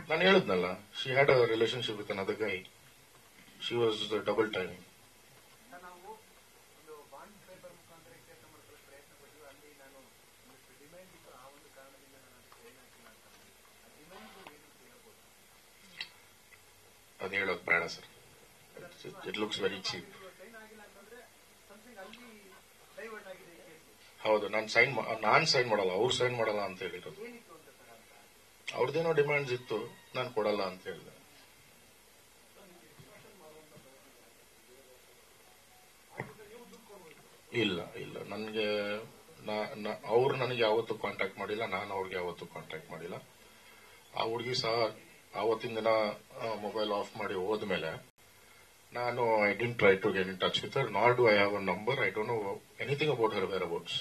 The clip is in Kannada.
ನಾನು ಹೇಳಿದ್ನಲ್ಲ, she had a relationship with another Guy. She was double time. ಅದು ಹೇಳೋದು ಬೇಡ sir. It looks very cheap. ಹೌದು, ನಾನು ಸೈನ್ ಮಾಡಲ್ಲ, ಅವ್ರು ಸೈನ್ ಮಾಡಲ್ಲ ಅಂತ ಹೇಳಿರೋದು. ಅವ್ರದ್ದೇನೋ ಡಿಮ್ಯಾಂಡ್ಸ್ ಇತ್ತು, ನಾನು ಕೊಡಲ್ಲ ಅಂತ ಹೇಳಿದೆ. ಇಲ್ಲ ಇಲ್ಲ, ನನಗೆ ಅವ್ರು ನನಗೆ ಯಾವತ್ತೂ ಕಾಂಟ್ಯಾಕ್ಟ್ ಮಾಡಿಲ್ಲ, ನಾನು ಅವ್ರಿಗೆ ಯಾವತ್ತೂ ಕಾಂಟ್ಯಾಕ್ಟ್ ಮಾಡಿಲ್ಲ. ಆ ಹುಡುಗಿ ಸಹ ಆವತ್ತಿನ ದಿನ ಮೊಬೈಲ್ ಆಫ್ ಮಾಡಿ ಹೋದ್ಮೇಲೆ ನಾನು I didn't try to get in touch with her, not do I have a number. I don't know anything about her wear ಅಬೌಟ್ಸ್.